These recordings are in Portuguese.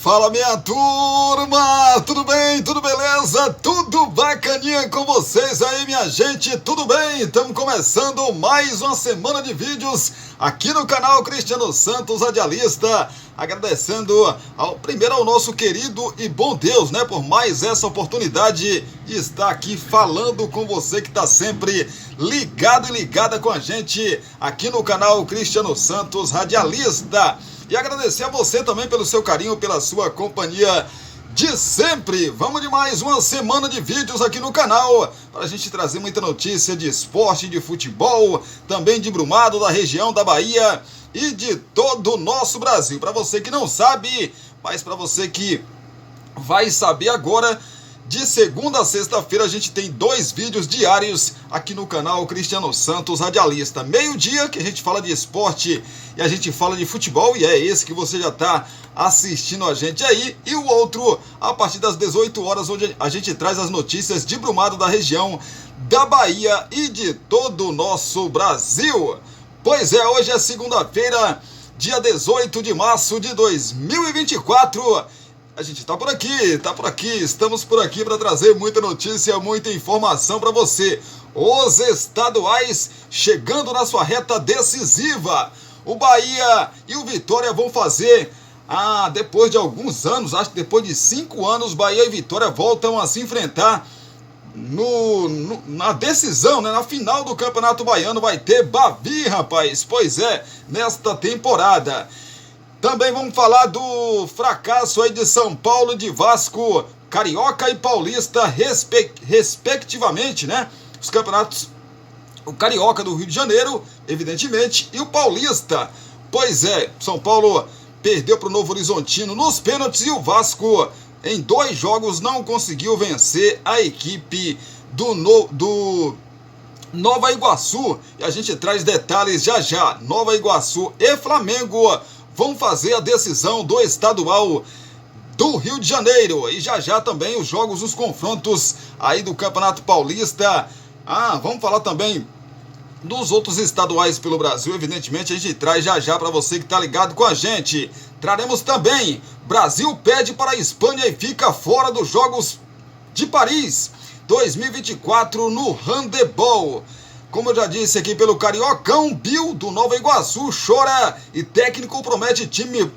Fala, minha turma, tudo bem, tudo beleza, tudo bacaninha com vocês aí, minha gente, tudo bem? Estamos começando mais uma semana de vídeos aqui no canal Cristiano Santos Radialista, agradecendo primeiro ao nosso querido e bom Deus, né, por mais essa oportunidade de estar aqui falando com você que está sempre ligado e ligada com a gente aqui no canal Cristiano Santos Radialista. E agradecer a você também pelo seu carinho, pela sua companhia de sempre. Vamos de mais uma semana de vídeos aqui no canal, para a gente trazer muita notícia de esporte, de futebol, também de Brumado, da região da Bahia e de todo o nosso Brasil. Para você que não sabe, mas para você que vai saber agora, de segunda a sexta-feira a gente tem 2 vídeos diários aqui no canal Cristiano Santos Radialista. Meio-dia que a gente fala de esporte e a gente fala de futebol, e é esse que você já está assistindo a gente aí. E o outro a partir das 18 horas, onde a gente traz as notícias de Brumado, da região da Bahia e de todo o nosso Brasil. Pois é, hoje é segunda-feira, dia 18 de março de 2024. A gente tá por aqui, estamos por aqui para trazer muita notícia, muita informação para você. Os estaduais chegando na sua reta decisiva. O Bahia e o Vitória vão fazer, depois de alguns anos, acho que depois de 5 anos, Bahia e Vitória voltam a se enfrentar na decisão, né? Na final do Campeonato Baiano vai ter Bavi, rapaz. Pois é, nesta temporada. Também vamos falar do fracasso aí de São Paulo e de Vasco, Carioca e Paulista, respectivamente, né? Os campeonatos, o Carioca do Rio de Janeiro, evidentemente, e o Paulista. Pois é, São Paulo perdeu para o Novo Horizontino nos pênaltis e o Vasco, em 2 jogos, não conseguiu vencer a equipe do Nova Iguaçu. E a gente traz detalhes já. Nova Iguaçu e Flamengo vão fazer a decisão do estadual do Rio de Janeiro. E já também os jogos, os confrontos aí do Campeonato Paulista. Vamos falar também dos outros estaduais pelo Brasil. Evidentemente a gente traz já para você que está ligado com a gente. Traremos também: Brasil pede para a Espanha e fica fora dos Jogos de Paris 2024 no handebol. Como eu já disse aqui pelo Cariocão, Bill do Nova Iguaçu chora e técnico promete time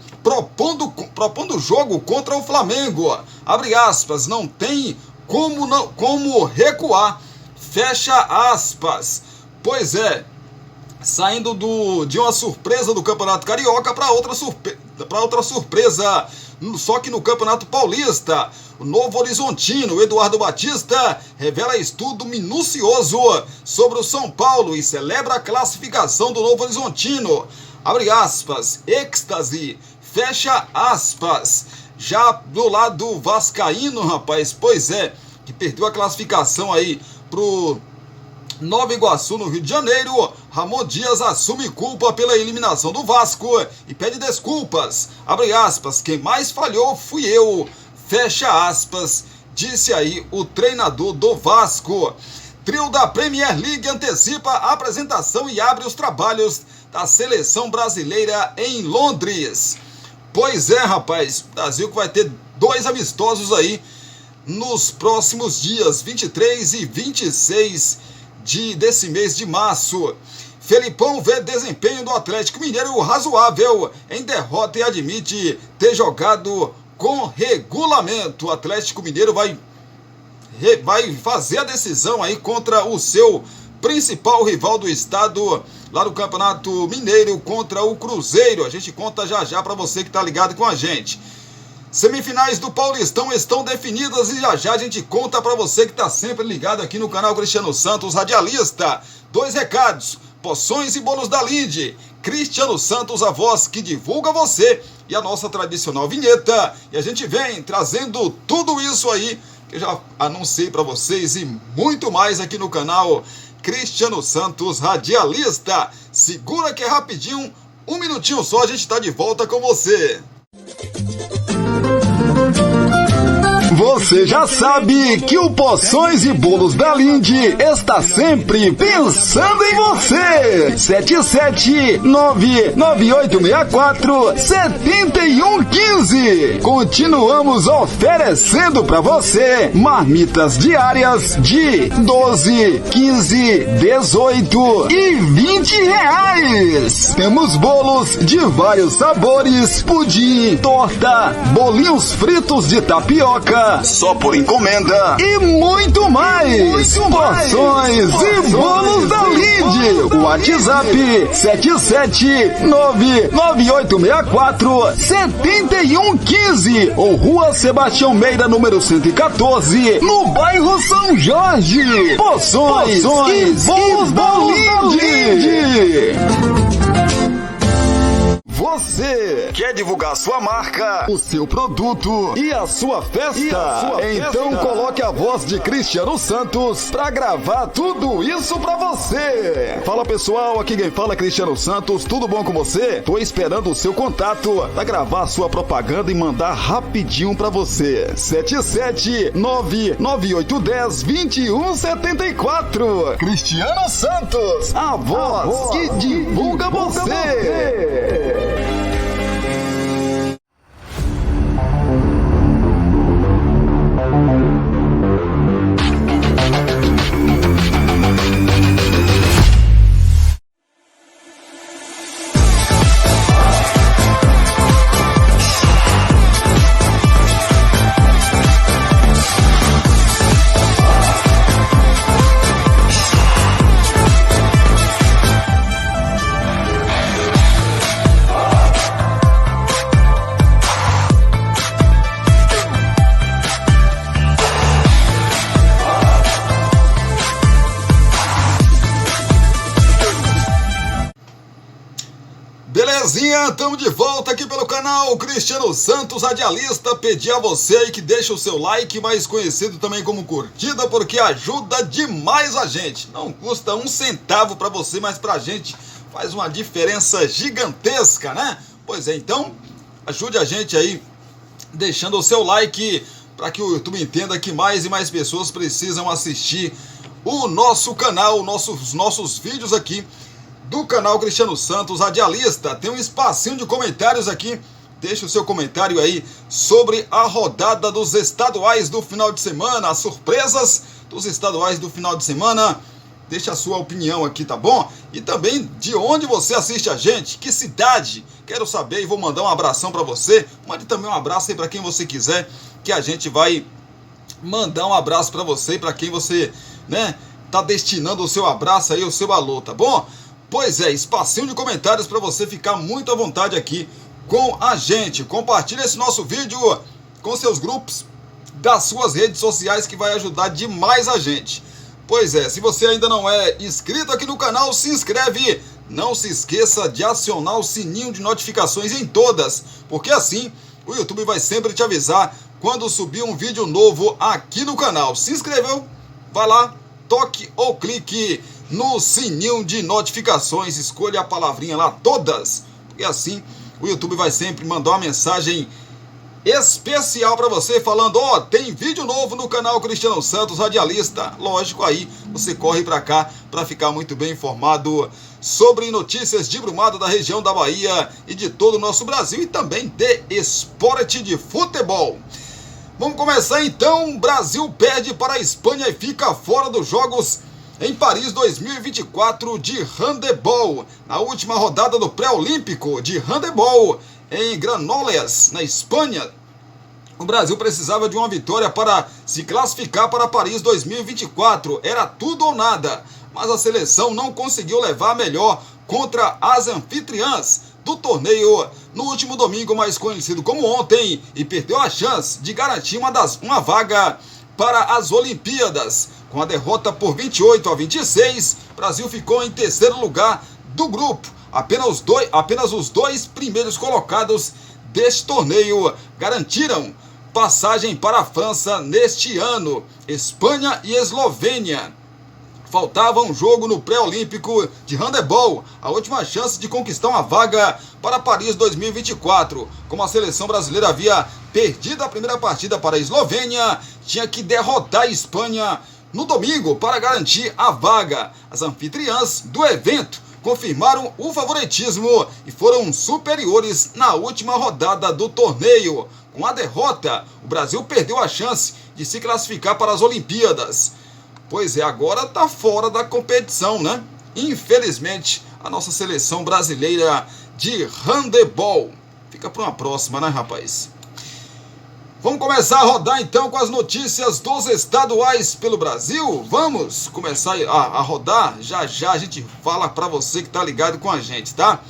propondo jogo contra o Flamengo. Abre aspas, não tem como recuar. Fecha aspas. Pois é, saindo de uma surpresa do Campeonato Carioca para outra surpresa, só que no Campeonato Paulista. O Novo Horizontino, Eduardo Batista, revela estudo minucioso sobre o São Paulo e celebra a classificação do Novo Horizontino. Abre aspas, êxtase, fecha aspas. Já do lado vascaíno, rapaz, pois é, que perdeu a classificação aí pro Nova Iguaçu no Rio de Janeiro, Ramon Dias assume culpa pela eliminação do Vasco e pede desculpas. Abre aspas, quem mais falhou fui eu. Fecha aspas, disse aí o treinador do Vasco. Trio da Premier League antecipa a apresentação e abre os trabalhos da seleção brasileira em Londres. Pois é, rapaz, o Brasil que vai ter 2 amistosos aí nos próximos dias, 23 e 26 desse mês de março. Felipão vê desempenho do Atlético Mineiro razoável em derrota e admite ter jogado com regulamento. O Atlético Mineiro vai fazer a decisão aí contra o seu principal rival do estado, lá no Campeonato Mineiro, contra o Cruzeiro. A gente conta já para você que está ligado com a gente. Semifinais do Paulistão estão definidas e já a gente conta para você que está sempre ligado aqui no canal Cristiano Santos Radialista. 2 recados: Poções e Bolos da Linde, Cristiano Santos, a voz que divulga você, e a nossa tradicional vinheta. E a gente vem trazendo tudo isso aí que eu já anunciei para vocês e muito mais aqui no canal Cristiano Santos Radialista. Segura que é rapidinho, 1 minutinho só, a gente está de volta com você. Você Você já sabe que o Poções e Bolos da Linde está sempre pensando em você. 77998647115. Continuamos oferecendo para você marmitas diárias de 12, 15, 18 e 20 reais. Temos bolos de vários sabores, pudim, torta, bolinhos fritos de tapioca, só por encomenda e muito mais. Porções e Bolos da Linde. O WhatsApp 77998647115 ou Rua Sebastião Meira, número 114, no bairro São Jorge. Poções e Bolos da Linde. Você quer divulgar sua marca, o seu produto e a sua festa? Então coloque a voz de Cristiano Santos pra gravar tudo isso pra você. Fala pessoal, aqui quem fala é Cristiano Santos, tudo bom com você? Tô esperando o seu contato pra gravar sua propaganda e mandar rapidinho pra você. 77998102174. Cristiano Santos, a voz que divulga você. Belezinha, estamos de volta aqui pelo canal Cristiano Santos Radialista. Pedi a você aí que deixa o seu like, mais conhecido também como curtida, porque ajuda demais a gente. Não custa um centavo para você, mas pra gente faz uma diferença gigantesca, né? Pois é, então ajude a gente aí deixando o seu like para que o YouTube entenda que mais e mais pessoas precisam assistir o nosso canal, os nossos vídeos aqui do canal Cristiano Santos Radialista. Tem um espacinho de comentários aqui. Deixa o seu comentário aí sobre a rodada dos estaduais do final de semana, as surpresas dos estaduais do final de semana. Deixa a sua opinião aqui, tá bom? E também de onde você assiste a gente, que cidade. Quero saber e vou mandar um abração para você. Mande também um abraço aí para quem você quiser, que a gente vai mandar um abraço para você, para quem você, né, tá destinando o seu abraço aí, o seu alô, tá bom? Pois é, espacinho de comentários para você ficar muito à vontade aqui com a gente. Compartilhe esse nosso vídeo com seus grupos das suas redes sociais, que vai ajudar demais a gente. Pois é, se você ainda não é inscrito aqui no canal, se inscreve. Não se esqueça de acionar o sininho de notificações em todas, porque assim o YouTube vai sempre te avisar quando subir um vídeo novo aqui no canal. Se inscreveu? Vai lá, toque ou clique no sininho de notificações, escolha a palavrinha lá, todas, porque assim o YouTube vai sempre mandar uma mensagem especial para você falando: ó, tem vídeo novo no canal Cristiano Santos Radialista. Lógico, aí você corre para cá para ficar muito bem informado sobre notícias de Brumado, da região da Bahia e de todo o nosso Brasil, e também de esporte de futebol. Vamos começar então. Brasil perde para a Espanha e fica fora dos Jogos em Paris 2024 de handebol. Na última rodada do pré-olímpico de handebol em Granollers, na Espanha, o Brasil precisava de uma vitória para se classificar para Paris 2024. Era tudo ou nada, mas a seleção não conseguiu levar a melhor contra as anfitriãs do torneio no último domingo, mais conhecido como ontem, e perdeu a chance de garantir uma vaga para as Olimpíadas. Com a derrota por 28-26, o Brasil ficou em terceiro lugar do grupo. Apenas os dois primeiros colocados deste torneio garantiram passagem para a França neste ano. Espanha e Eslovênia faltava um jogo no pré-olímpico de handebol, a última chance de conquistar uma vaga para Paris 2024. Como a seleção brasileira havia perdido a primeira partida para a Eslovênia, tinha que derrotar a Espanha no domingo para garantir a vaga. As anfitriãs do evento confirmaram o favoritismo e foram superiores na última rodada do torneio. Com a derrota, o Brasil perdeu a chance de se classificar para as Olimpíadas. Pois é, agora está fora da competição, né? Infelizmente, a nossa seleção brasileira de handebol. Fica para uma próxima, né, rapaz? Vamos começar a rodar então com as notícias dos estaduais pelo Brasil. Vamos começar a rodar. Já já a gente fala para você que tá ligado com a gente, tá?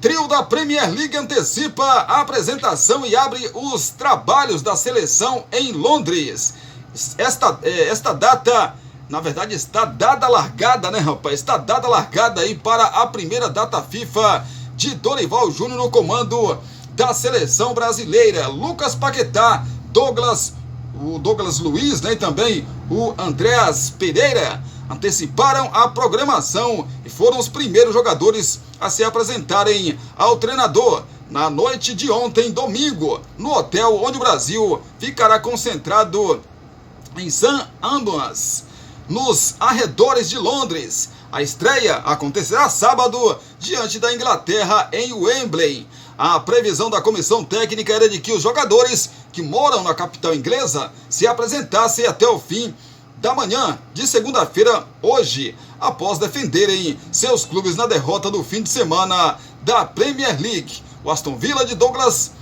Trio da Premier League antecipa a apresentação e abre os trabalhos da seleção em Londres. Esta data, na verdade, está dada a largada, né, rapaz? Está dada a largada aí para a primeira data FIFA de Dorival Júnior no comando da seleção brasileira. Lucas Paquetá, o Douglas Luiz, né, e também o Andreas Pereira anteciparam a programação e foram os primeiros jogadores a se apresentarem ao treinador na noite de ontem, domingo, no hotel onde o Brasil ficará concentrado em St. Albans, nos arredores de Londres. A estreia acontecerá sábado diante da Inglaterra em Wembley. A previsão da comissão técnica era de que os jogadores que moram na capital inglesa se apresentassem até o fim da manhã de segunda-feira, hoje, após defenderem seus clubes na derrota do fim de semana da Premier League. O Aston Villa de Douglas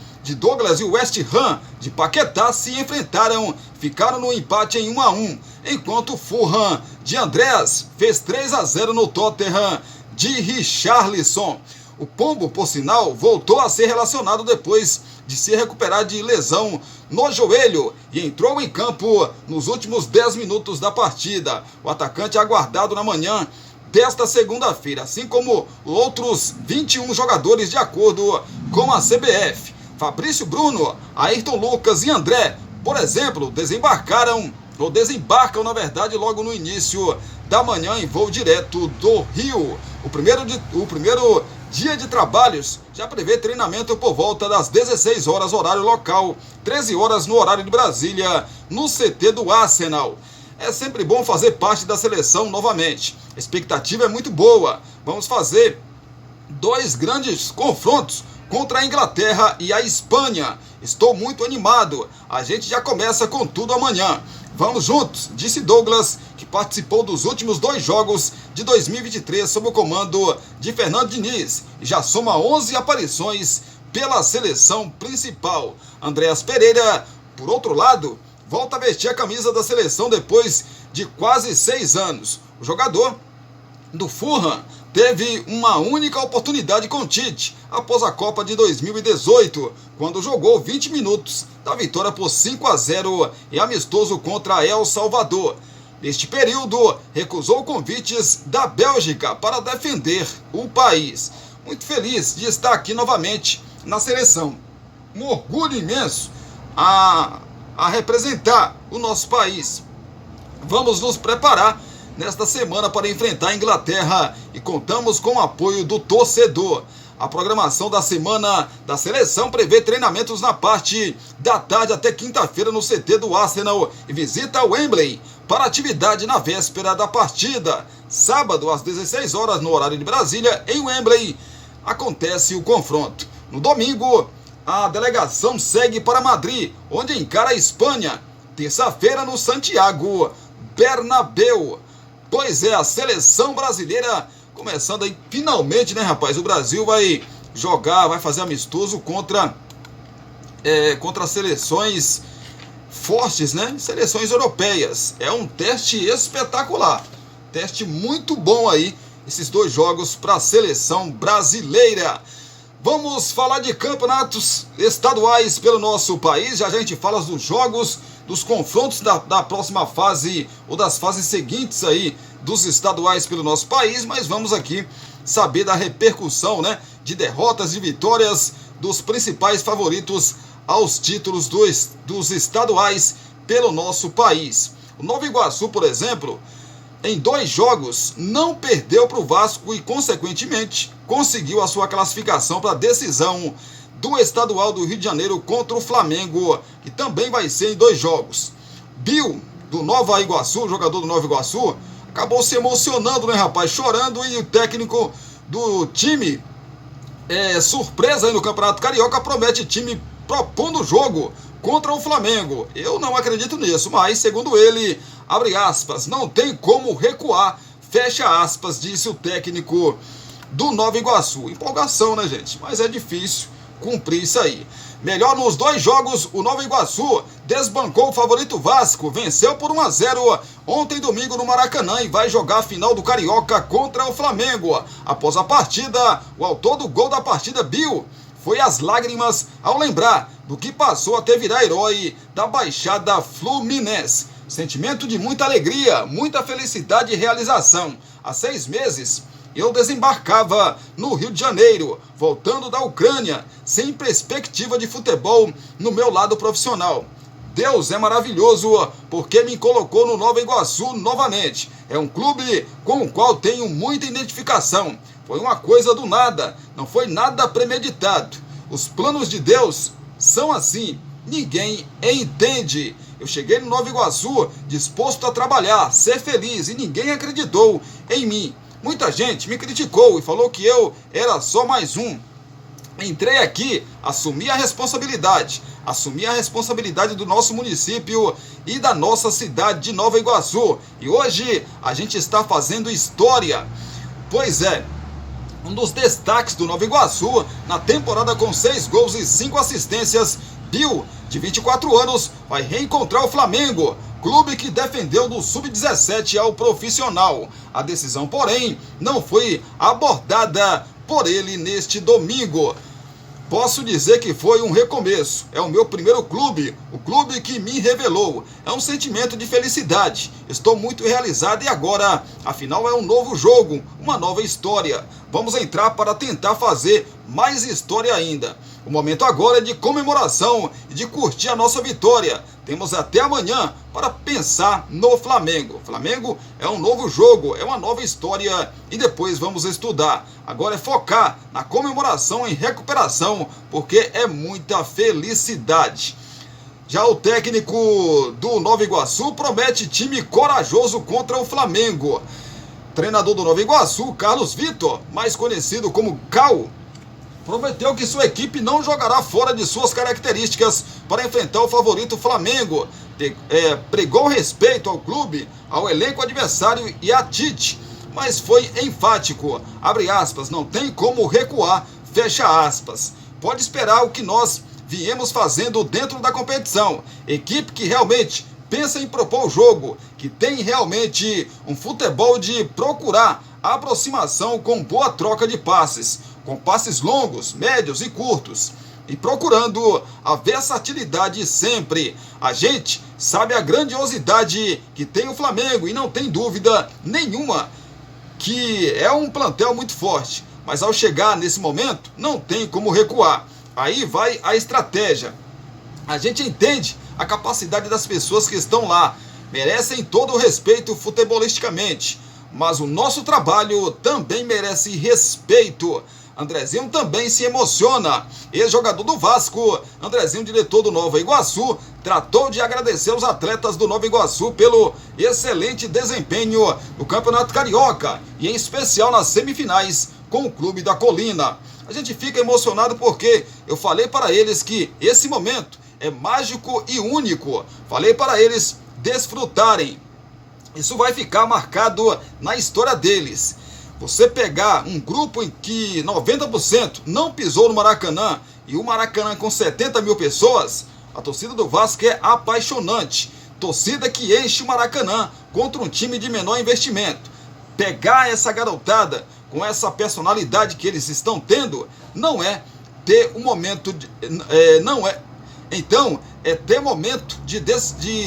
e o West Ham de Paquetá se enfrentaram, ficaram no empate em 1-1, enquanto o Fulham de Andreas fez 3-0 no Tottenham de Richarlison. O Pombo, por sinal, voltou a ser relacionado depois de se recuperar de lesão no joelho e entrou em campo nos últimos 10 minutos da partida. O atacante é aguardado na manhã desta segunda-feira, assim como outros 21 jogadores de acordo com a CBF. Fabrício Bruno, Ayrton Lucas e André, por exemplo, desembarcam, na verdade, logo no início da manhã em voo direto do Rio. O primeiro dia de trabalhos já prevê treinamento por volta das 16 horas, horário local, 13 horas no horário de Brasília, no CT do Arsenal. É sempre bom fazer parte da seleção novamente. A expectativa é muito boa. Vamos fazer 2 grandes confrontos contra a Inglaterra e a Espanha. Estou muito animado. A gente já começa com tudo amanhã. Vamos juntos, disse Douglas, que participou dos últimos 2 jogos de 2023 sob o comando de Fernando Diniz e já soma 11 aparições pela seleção principal. Andreas Pereira, por outro lado, volta a vestir a camisa da seleção depois de quase 6 anos. O jogador do Fulham teve uma única oportunidade com Tite após a Copa de 2018, quando jogou 20 minutos da vitória por 5-0 em amistoso contra El Salvador. Neste período, recusou convites da Bélgica para defender o país. Muito feliz de estar aqui novamente na seleção. Um orgulho imenso a representar o nosso país. Vamos nos preparar nesta semana para enfrentar a Inglaterra e contamos com o apoio do torcedor. A programação da semana da seleção prevê treinamentos na parte da tarde até quinta-feira no CT do Arsenal e visita Wembley para atividade na véspera da partida. Sábado, às 16 horas no horário de Brasília, em Wembley, acontece o confronto. No domingo, a delegação segue para Madrid, onde encara a Espanha. Terça-feira, no Santiago Bernabéu. Pois é, a seleção brasileira começando aí, finalmente, né, rapaz? O Brasil vai jogar, vai fazer amistoso contra seleções fortes, né? Seleções europeias. É um teste espetacular. Teste muito bom aí, esses 2 jogos para a seleção brasileira. Vamos falar de campeonatos estaduais pelo nosso país. Já a gente fala dos jogos, dos confrontos da próxima fase ou das fases seguintes aí dos estaduais pelo nosso país, mas vamos aqui saber da repercussão, né, de derrotas e vitórias dos principais favoritos aos títulos dos estaduais pelo nosso país. O Nova Iguaçu, por exemplo, em 2 jogos, não perdeu para o Vasco e, consequentemente, conseguiu a sua classificação para a decisão do Estadual do Rio de Janeiro contra o Flamengo, que também vai ser em 2 jogos. Bill, do Nova Iguaçu, jogador do Nova Iguaçu, acabou se emocionando, né, rapaz? Chorando, e o técnico do time, surpresa aí no Campeonato Carioca, promete time propondo o jogo contra o Flamengo. Eu não acredito nisso, mas, segundo ele, abre aspas, não tem como recuar, fecha aspas, disse o técnico do Nova Iguaçu. Empolgação, né, gente? Mas é difícil cumprir isso aí. Melhor nos 2 jogos, o Nova Iguaçu desbancou o favorito Vasco, venceu por 1-0 ontem domingo no Maracanã e vai jogar a final do Carioca contra o Flamengo. Após a partida, o autor do gol da partida, Bill, foi às lágrimas ao lembrar do que passou até virar herói da Baixada Fluminense. Sentimento de muita alegria, muita felicidade e realização. Há 6 meses, eu desembarcava no Rio de Janeiro, voltando da Ucrânia, sem perspectiva de futebol no meu lado profissional. Deus é maravilhoso porque me colocou no Nova Iguaçu novamente. É um clube com o qual tenho muita identificação. Foi uma coisa do nada, não foi nada premeditado. Os planos de Deus são assim, ninguém entende. Eu cheguei no Nova Iguaçu disposto a trabalhar, ser feliz, e ninguém acreditou em mim. Muita gente me criticou e falou que eu era só mais um. Entrei aqui, assumi a responsabilidade do nosso município e da nossa cidade de Nova Iguaçu. E hoje a gente está fazendo história. Pois é, um dos destaques do Nova Iguaçu na temporada com 6 gols e 5 assistências, Bill, de 24 anos, vai reencontrar o Flamengo, clube que defendeu do Sub-17 ao profissional. A decisão, porém, não foi abordada por ele neste domingo. Posso dizer que foi um recomeço. É o meu primeiro clube, o clube que me revelou. É um sentimento de felicidade. Estou muito realizado e agora, afinal, é um novo jogo, uma nova história. Vamos entrar para tentar fazer mais história ainda. O momento agora é de comemoração e de curtir a nossa vitória. Temos até amanhã para pensar no Flamengo. O Flamengo é um novo jogo, é uma nova história e depois vamos estudar. Agora é focar na comemoração em recuperação, porque é muita felicidade. Já o técnico do Nova Iguaçu promete time corajoso contra o Flamengo. Treinador do Nova Iguaçu, Carlos Vitor, mais conhecido como Cal, prometeu que sua equipe não jogará fora de suas características para enfrentar o favorito Flamengo. Pregou respeito ao clube, ao elenco adversário e a Tite, mas foi enfático. Abre aspas, não tem como recuar, fecha aspas. Pode esperar o que nós viemos fazendo dentro da competição. Equipe que realmente pensa em propor o jogo, que tem realmente um futebol de procurar a aproximação com boa troca de passes, com passes longos, médios e curtos, e procurando a versatilidade sempre. A gente sabe a grandiosidade que tem o Flamengo e não tem dúvida nenhuma que é um plantel muito forte, mas ao chegar nesse momento não tem como recuar. Aí vai a estratégia. A gente entende a capacidade das pessoas que estão lá, merecem todo o respeito futebolisticamente, mas o nosso trabalho também merece respeito. Andrezinho também se emociona. Ex-jogador do Vasco, Andrezinho, diretor do Nova Iguaçu, tratou de agradecer os atletas do Nova Iguaçu pelo excelente desempenho no Campeonato Carioca e em especial nas semifinais com o Clube da Colina. A gente fica emocionado porque eu falei para eles que esse momento é mágico e único. Falei para eles desfrutarem. Isso vai ficar marcado na história deles. Você pegar um grupo em que 90% não pisou no Maracanã e o Maracanã com 70 mil pessoas, a torcida do Vasco é apaixonante. Torcida que enche o Maracanã contra um time de menor investimento. Pegar essa garotada com essa personalidade que eles estão tendo não é ter um momento de, é ter momento de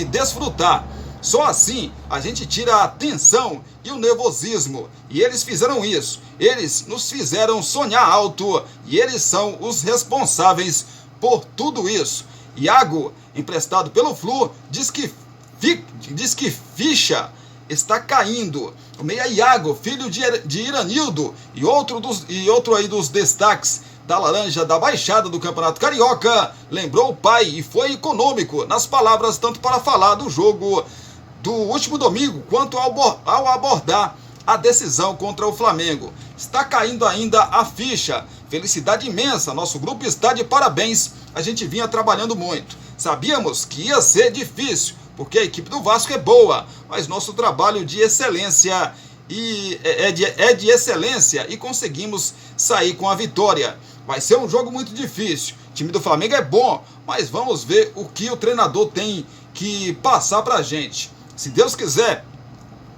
desfrutar. Só assim a gente tira a tensão e o nervosismo. E eles fizeram isso. Eles nos fizeram sonhar alto e eles são os responsáveis por tudo isso. Iago, emprestado pelo Flu, diz que ficha está caindo. O meia Iago, filho de Iranildo, e outro aí dos destaques da Laranja da Baixada do Campeonato Carioca, lembrou o pai e foi econômico nas palavras, tanto para falar do jogo do último domingo, quanto ao abordar a decisão contra o Flamengo. Está caindo ainda a ficha. Felicidade imensa, nosso grupo está de parabéns. A gente vinha trabalhando muito. Sabíamos que ia ser difícil, porque a equipe do Vasco é boa, mas nosso trabalho de excelência é de excelência e conseguimos sair com a vitória. Vai ser um jogo muito difícil. O time do Flamengo é bom, mas vamos ver o que o treinador tem que passar pra gente. Se Deus quiser,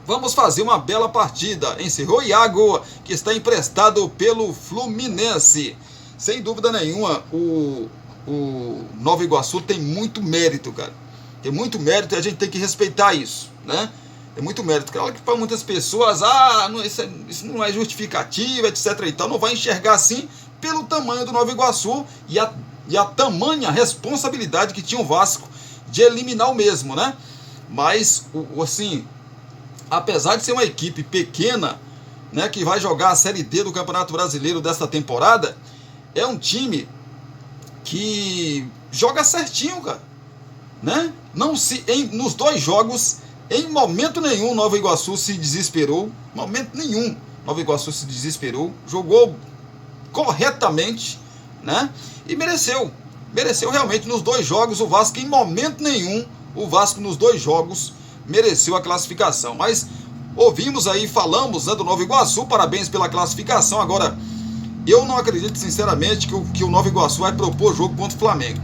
vamos fazer uma bela partida. Encerrou Iago, que está emprestado pelo Fluminense. Sem dúvida nenhuma, o Nova Iguaçu tem muito mérito, cara. Tem muito mérito e a gente tem que respeitar isso, né? Tem muito mérito. Claro que para muitas pessoas, isso não é justificativa, etc. e tal, não vai enxergar assim pelo tamanho do Nova Iguaçu e a tamanha responsabilidade que tinha o Vasco de eliminar o mesmo, né? Mas, assim, apesar de ser uma equipe pequena, né, que vai jogar a Série D do Campeonato Brasileiro desta temporada, é um time que joga certinho, cara, né? Nos dois jogos, em momento nenhum, Nova Iguaçu se desesperou. Momento nenhum, Nova Iguaçu se desesperou. Jogou corretamente, né? E mereceu realmente nos dois jogos. O Vasco, em momento nenhum, nos dois jogos mereceu a classificação. Mas ouvimos aí, falamos, né, do Nova Iguaçu. Parabéns pela classificação. Agora, eu não acredito sinceramente que o Nova Iguaçu vai propor jogo contra o Flamengo.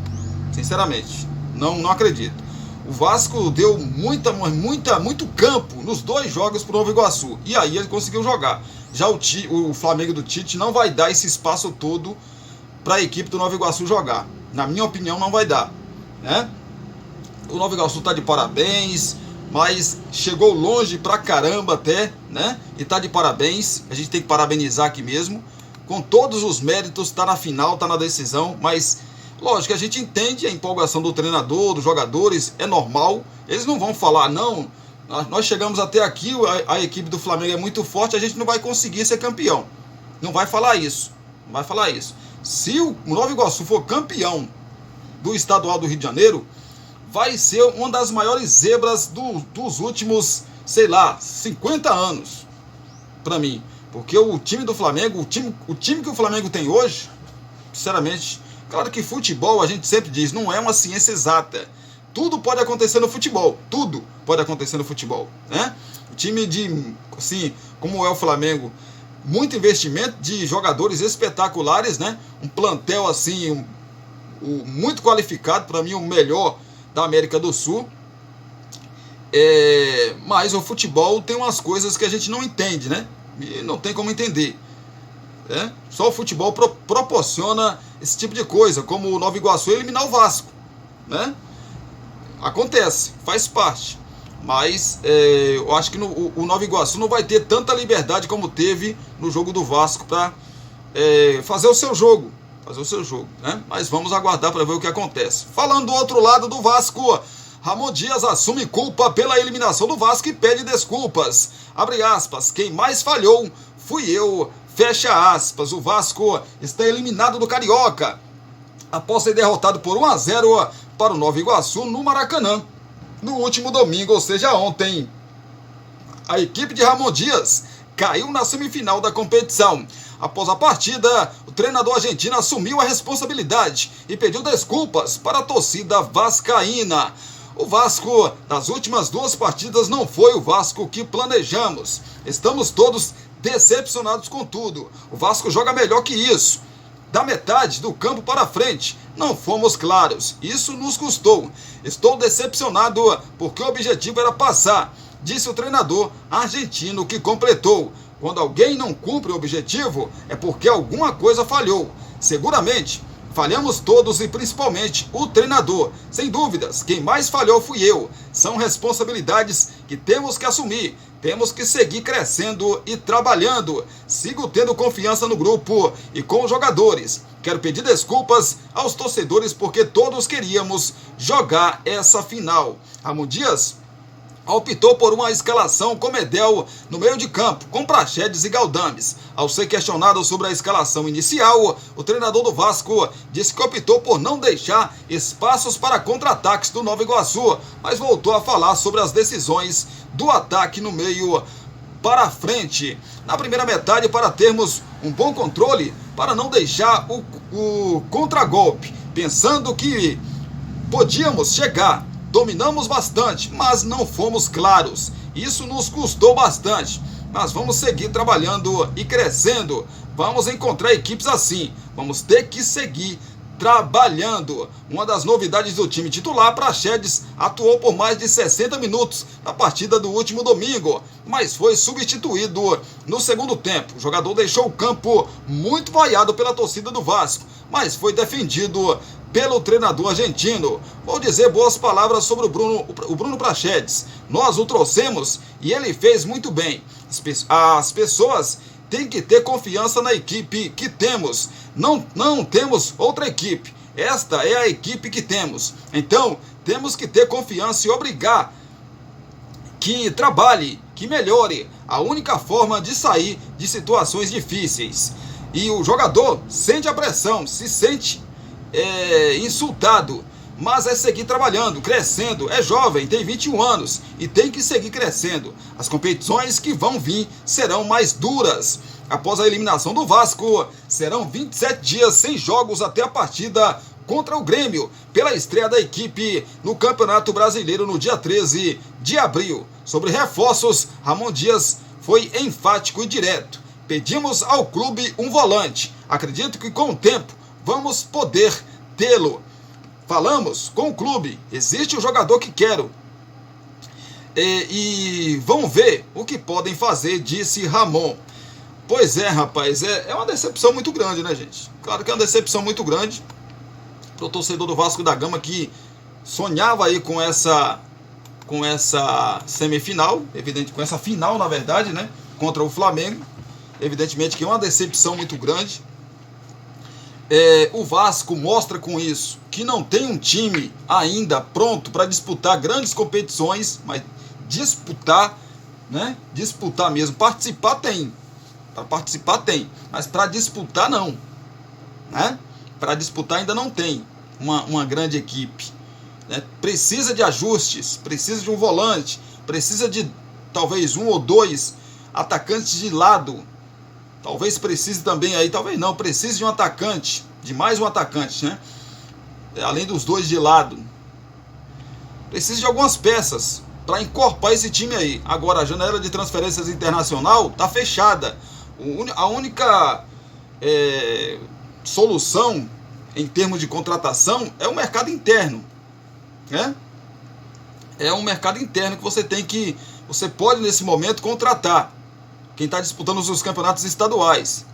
Sinceramente, não acredito. O Vasco deu muito campo nos dois jogos para o Nova Iguaçu. E aí ele conseguiu jogar. Já o Flamengo do Tite não vai dar esse espaço todo para a equipe do Nova Iguaçu jogar. Na minha opinião, não vai dar, né? O Nova Iguaçu está de parabéns, mas chegou longe pra caramba até, né? E tá de parabéns. A gente tem que parabenizar aqui mesmo. Com todos os méritos, tá na final, tá na decisão, mas lógico, a gente entende a empolgação do treinador, dos jogadores, é normal. Eles não vão falar, não, nós chegamos até aqui, a equipe do Flamengo é muito forte, a gente não vai conseguir ser campeão. Não vai falar isso, não vai falar isso. Se o Nova Iguaçu for campeão do estadual do Rio de Janeiro, vai ser uma das maiores zebras dos últimos, sei lá, 50 anos, para mim. Porque o time do Flamengo, o time que o Flamengo tem hoje, sinceramente, claro que futebol, a gente sempre diz, não é uma ciência exata. Tudo pode acontecer no futebol, tudo pode acontecer no futebol, né? O time assim, como é o Flamengo, muito investimento de jogadores espetaculares, né? Um plantel, assim, muito qualificado, para mim o melhor da América do Sul. Mas o futebol tem umas coisas que a gente não entende, né? E não tem como entender, né? Só o futebol proporciona esse tipo de coisa, como o Nova Iguaçu eliminar o Vasco, né? Acontece, faz parte. Mas eu acho que o Nova Iguaçu não vai ter tanta liberdade como teve no jogo do Vasco para fazer o seu jogo, né? Mas vamos aguardar para ver o que acontece. Falando do outro lado do Vasco, Ramon Dias assume culpa pela eliminação do Vasco e pede desculpas. Abre aspas, quem mais falhou fui eu, fecha aspas. O Vasco está eliminado do Carioca após ser derrotado por 1-0 para o Nova Iguaçu no Maracanã no último domingo, ou seja, ontem. A equipe de Ramon Dias caiu na semifinal da competição. Após a partida, o treinador argentino assumiu a responsabilidade e pediu desculpas para a torcida vascaína. O Vasco das últimas duas partidas não foi o Vasco que planejamos. Estamos todos decepcionados com tudo. O Vasco joga melhor que isso. Da metade do campo para frente, não fomos claros. Isso nos custou. Estou decepcionado porque o objetivo era passar, disse o treinador argentino, que completou. Quando alguém não cumpre o objetivo, é porque alguma coisa falhou. Seguramente, falhamos todos e principalmente o treinador. Sem dúvidas, quem mais falhou fui eu. São responsabilidades que temos que assumir. Temos que seguir crescendo e trabalhando. Sigo tendo confiança no grupo e com os jogadores. Quero pedir desculpas aos torcedores porque todos queríamos jogar essa final. Ramon Dias optou por uma escalação com Medel no meio de campo, com Praxedes e Galdames. Ao ser questionado sobre a escalação inicial, o treinador do Vasco disse que optou por não deixar espaços para contra-ataques do Nova Iguaçu, mas voltou a falar sobre as decisões do ataque no meio para frente. Na primeira metade, para termos um bom controle, para não deixar o contragolpe, pensando que podíamos chegar. Dominamos bastante, mas não fomos claros. Isso nos custou bastante, mas vamos seguir trabalhando e crescendo. Vamos encontrar equipes assim. Vamos ter que seguir trabalhando. Uma das novidades do time titular, Praxedes atuou por mais de 60 minutos na partida do último domingo, mas foi substituído no segundo tempo. O jogador deixou o campo muito vaiado pela torcida do Vasco, mas foi defendido pelo treinador argentino. Vou dizer boas palavras sobre o Bruno Praxedes. Nós o trouxemos e ele fez muito bem. As pessoas têm que ter confiança na equipe que temos. Não temos outra equipe. Esta é a equipe que temos. Então, temos que ter confiança e obrigar que trabalhe, que melhore. A única forma de sair de situações difíceis. E o jogador sente a pressão, se sente insultado, mas é seguir trabalhando, crescendo. É jovem, tem 21 anos e tem que seguir crescendo. As competições que vão vir serão mais duras. Após a eliminação do Vasco, serão 27 dias sem jogos até a partida contra o Grêmio, pela estreia da equipe no Campeonato Brasileiro no dia 13 de abril. Sobre reforços, Ramon Dias foi enfático e direto. Pedimos ao clube um volante. Acredito que com o tempo vamos poder tê-lo. Falamos com o clube, existe o jogador que quero. E vão ver o que podem fazer, disse Ramon. Pois é, rapaz, é uma decepção muito grande, né, gente? Claro que é uma decepção muito grande para o torcedor do Vasco da Gama, que sonhava aí com essa semifinal, evidente, com essa final, na verdade, né, contra o Flamengo. Evidentemente que é uma decepção muito grande. O Vasco mostra com isso que não tem um time ainda pronto para disputar grandes competições, mas disputar, né? Disputar mesmo, participar tem. Para participar tem, mas para disputar não, né? Para disputar ainda não tem uma grande equipe, né? Precisa de ajustes, precisa de um volante, precisa de talvez um ou dois atacantes de lado. Talvez precise também aí, talvez não, precise de um atacante, de mais um atacante, né? Além dos dois de lado. Precisa de algumas peças para encorpar esse time aí. Agora, a janela de transferências internacional está fechada. A única solução em termos de contratação é o mercado interno, né? É um mercado interno que você pode nesse momento contratar. Quem está disputando os campeonatos estaduais,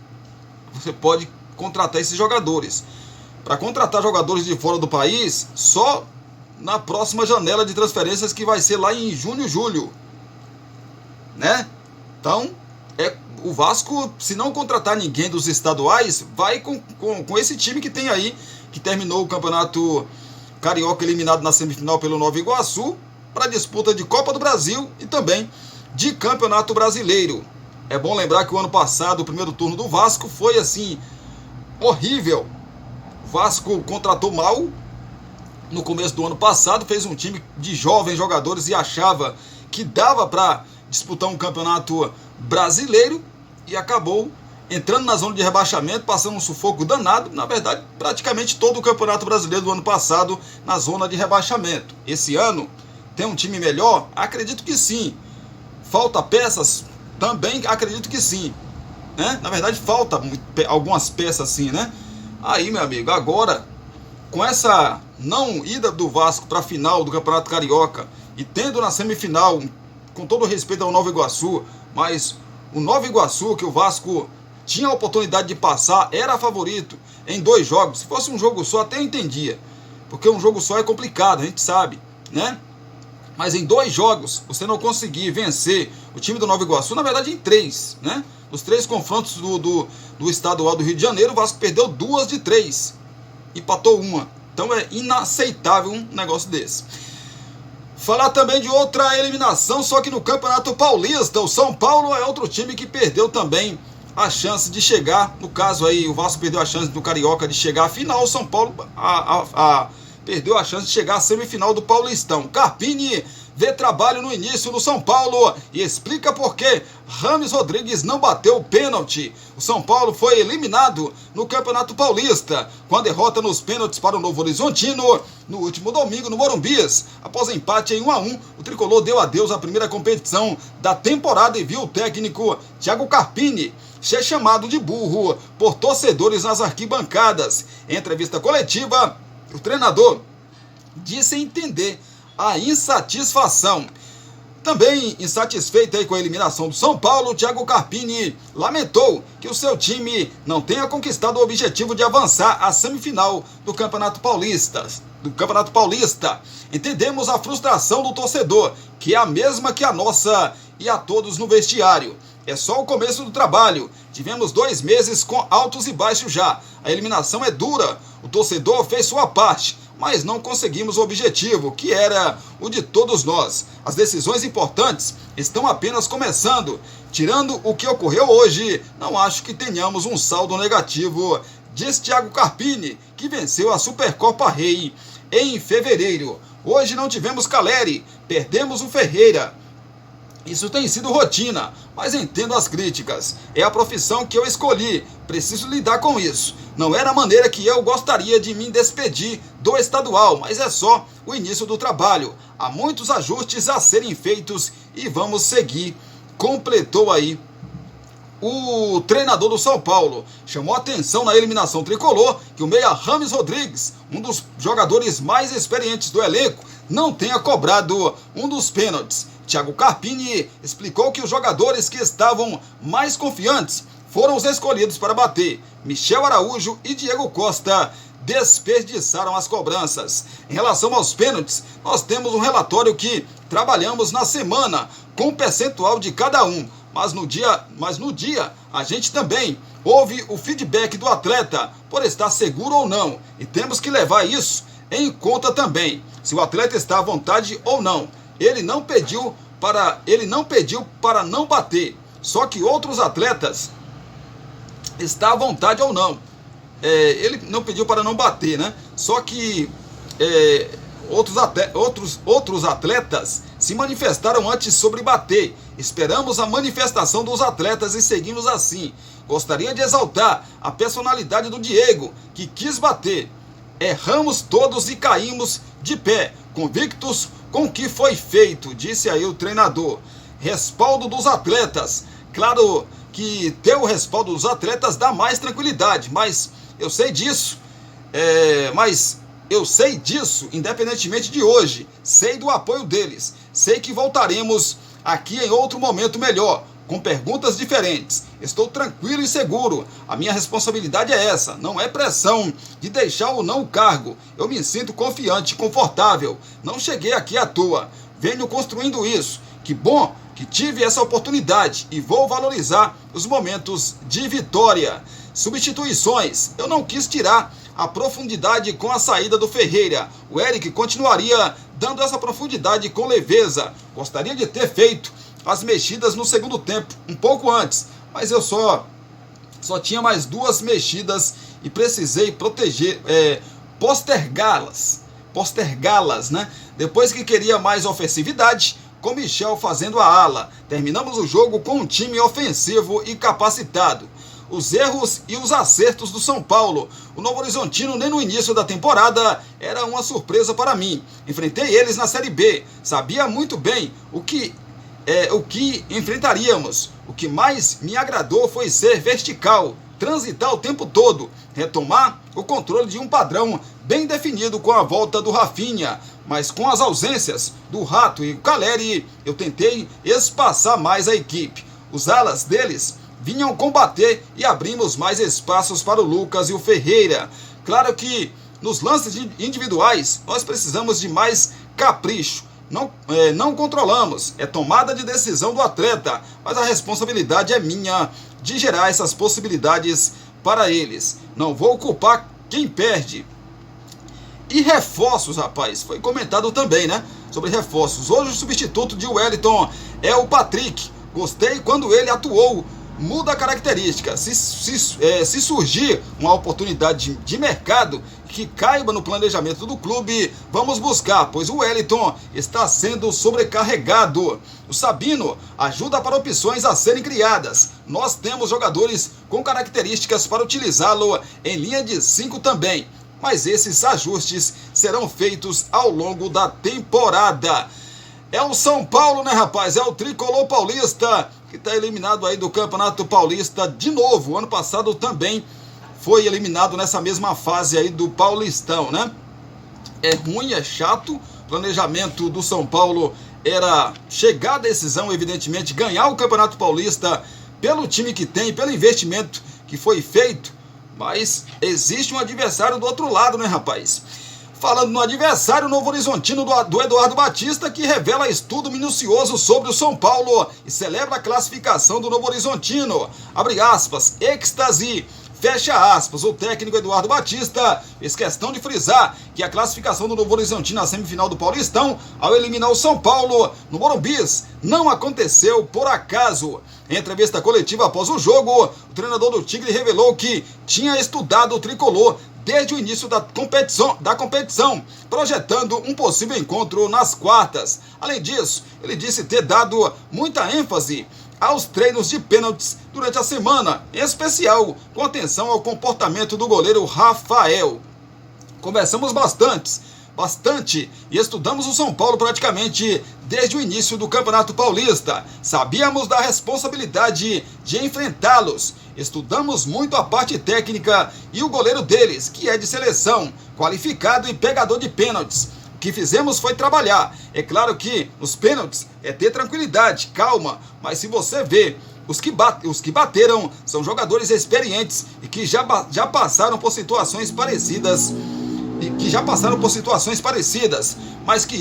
você pode contratar esses jogadores. Para contratar jogadores de fora do país, só na próxima janela de transferências, que vai ser lá em junho, julho, né? Então, o Vasco, se não contratar ninguém dos estaduais, vai com esse time que tem aí, que terminou o Campeonato Carioca eliminado na semifinal pelo Nova Iguaçu, para a disputa de Copa do Brasil e também de Campeonato Brasileiro. É bom lembrar que o ano passado, o primeiro turno do Vasco foi assim, horrível. O Vasco contratou mal no começo do ano passado, fez um time de jovens jogadores e achava que dava para disputar um campeonato brasileiro e acabou entrando na zona de rebaixamento, passando um sufoco danado. Na verdade, praticamente todo o campeonato brasileiro do ano passado na zona de rebaixamento. Esse ano tem um time melhor? Acredito que sim. Falta peças? Também acredito que sim, né? Na verdade falta algumas peças sim, né? Aí, meu amigo, agora com essa não ida do Vasco para a final do Campeonato Carioca e tendo na semifinal, com todo respeito ao Nova Iguaçu, mas o Nova Iguaçu, que o Vasco tinha a oportunidade de passar, era favorito em 2 jogos. Se fosse um jogo só, até eu entendia, porque um jogo só é complicado, a gente sabe, né? Mas em 2 jogos, você não conseguir vencer o time do Nova Iguaçu, na verdade em 3, né? Nos 3 confrontos do estadual do Rio de Janeiro, o Vasco perdeu 2 de 3, empatou 1. Então é inaceitável um negócio desse. Falar também de outra eliminação, só que no Campeonato Paulista. O São Paulo é outro time que perdeu também a chance de chegar. No caso aí, o Vasco perdeu a chance do Carioca de chegar à final. O São Paulo perdeu a chance de chegar à semifinal do Paulistão. Carpini vê trabalho no início no São Paulo e explica por que Rames Rodrigues não bateu o pênalti. O São Paulo foi eliminado no Campeonato Paulista com a derrota nos pênaltis para o Novo Horizontino no último domingo no Morumbis. Após empate em 1-1, o tricolor deu adeus à primeira competição da temporada e viu o técnico Thiago Carpini ser chamado de burro por torcedores nas arquibancadas. Em entrevista coletiva, o treinador disse entender a insatisfação. Também insatisfeito aí com a eliminação do São Paulo, Thiago Carpini lamentou que o seu time não tenha conquistado o objetivo de avançar à semifinal do Campeonato Paulista. Entendemos a frustração do torcedor, que é a mesma que a nossa e a todos no vestiário. É só o começo do trabalho. Tivemos 2 meses com altos e baixos já. A eliminação é dura. O torcedor fez sua parte, mas não conseguimos o objetivo, que era o de todos nós. As decisões importantes estão apenas começando. Tirando o que ocorreu hoje, não acho que tenhamos um saldo negativo, diz Thiago Carpini, que venceu a Supercopa Rei em fevereiro. Hoje não tivemos Caleri, perdemos o Ferreira. Isso tem sido rotina, mas entendo as críticas. É a profissão que eu escolhi, preciso lidar com isso. Não era a maneira que eu gostaria de me despedir do estadual, mas é só o início do trabalho. Há muitos ajustes a serem feitos e vamos seguir. Completou aí o treinador do São Paulo. Chamou atenção na eliminação tricolor que o meia Rames Rodrigues, um dos jogadores mais experientes do elenco, não tenha cobrado um dos pênaltis. Thiago Carpini explicou que os jogadores que estavam mais confiantes foram os escolhidos para bater. Michel Araújo e Diego Costa desperdiçaram as cobranças. Em relação aos pênaltis, nós temos um relatório que trabalhamos na semana com o percentual de cada um. Mas no dia a gente também ouve o feedback do atleta por estar seguro ou não. E temos que levar isso em conta também. Se o atleta está à vontade ou não. Ele não pediu para não bater. Só que outros atletas estão à vontade ou não. Ele não pediu para não bater, né? Só que outros atletas se manifestaram antes sobre bater. Esperamos a manifestação dos atletas e seguimos assim. Gostaria de exaltar a personalidade do Diego, que quis bater. Erramos todos e caímos de pé, convictos com o que foi feito, disse aí o treinador. Respaldo dos atletas. Claro que ter o respaldo dos atletas dá mais tranquilidade, mas eu sei disso. Independentemente de hoje. Sei do apoio deles. Sei que voltaremos aqui em outro momento melhor, com perguntas diferentes. Estou tranquilo e seguro. A minha responsabilidade é essa. Não é pressão de deixar ou não o cargo. Eu me sinto confiante e confortável. Não cheguei aqui à toa. Venho construindo isso. Que bom que tive essa oportunidade e vou valorizar os momentos de vitória. Substituições. Eu não quis tirar a profundidade com a saída do Ferreira. O Eric continuaria dando essa profundidade com leveza. Gostaria de ter feito as mexidas no segundo tempo, um pouco antes, mas eu só tinha mais 2 mexidas e precisei postergá-las, né? Depois que queria mais ofensividade, com Michel fazendo a ala. Terminamos o jogo com um time ofensivo e capacitado. Os erros e os acertos do São Paulo. O Novo Horizontino, nem no início da temporada, era uma surpresa para mim. Enfrentei eles na Série B. Sabia muito bem o que enfrentaríamos. O que mais me agradou foi ser vertical, transitar o tempo todo, retomar o controle de um padrão bem definido com a volta do Rafinha. Mas com as ausências do Rato e o Caleri, eu tentei espaçar mais a equipe. Os alas deles vinham combater e abrimos mais espaços para o Lucas e o Ferreira. Claro que nos lances individuais nós precisamos de mais capricho. Não controlamos, é tomada de decisão do atleta, mas a responsabilidade é minha de gerar essas possibilidades para eles. Não vou culpar quem perde. E reforços, rapaz, foi comentado também, né? sobre reforços. Hoje o substituto de Wellington é o Patrick. Gostei quando ele atuou. Muda a característica. Se surgir uma oportunidade de mercado que caiba no planejamento do clube, vamos buscar, pois o Wellington está sendo sobrecarregado. O Sabino ajuda para opções a serem criadas. Nós temos jogadores com características para utilizá-lo em linha de 5 também. Mas esses ajustes serão feitos ao longo da temporada. É o São Paulo, né, rapaz? É o tricolor paulista que está eliminado aí do Campeonato Paulista de novo. O ano passado também foi eliminado nessa mesma fase aí do Paulistão, né? É ruim, é chato. O planejamento do São Paulo era chegar à decisão, evidentemente, ganhar o Campeonato Paulista pelo time que tem, pelo investimento que foi feito. Mas existe um adversário do outro lado, né, rapaz? Falando no adversário, o Novo Horizontino do Eduardo Batista, que revela estudo minucioso sobre o São Paulo e celebra a classificação do Novo Horizontino. Abre aspas, êxtase, fecha aspas. O técnico Eduardo Batista fez questão de frisar que a classificação do Novo Horizontino na semifinal do Paulistão, ao eliminar o São Paulo no Morumbi, não aconteceu por acaso. Em entrevista coletiva após o jogo, o treinador do Tigre revelou que tinha estudado o tricolor desde o início da competição, projetando um possível encontro nas quartas. Além disso, ele disse ter dado muita ênfase aos treinos de pênaltis durante a semana, em especial com atenção ao comportamento do goleiro Rafael. Conversamos bastante e estudamos o São Paulo praticamente desde o início do Campeonato Paulista. Sabíamos da responsabilidade de enfrentá-los. Estudamos muito a parte técnica e o goleiro deles, que é de seleção, qualificado e pegador de pênaltis. O que fizemos foi trabalhar. É claro que os pênaltis é ter tranquilidade, calma, mas se você vê, os que bateram são jogadores experientes e que já passaram por situações parecidas. Mais que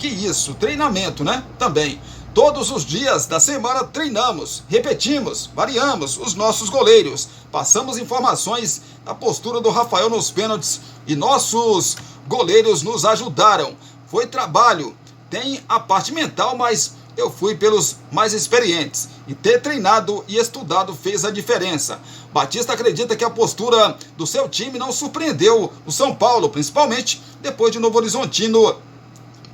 isso, treinamento, né? Também. Todos os dias da semana treinamos, repetimos, variamos os nossos goleiros. Passamos informações da postura do Rafael nos pênaltis e nossos goleiros nos ajudaram. Foi trabalho, tem a parte mental, mas eu fui pelos mais experientes. E ter treinado e estudado fez a diferença. Batista acredita que a postura do seu time não surpreendeu o São Paulo, principalmente depois de Novo Horizontino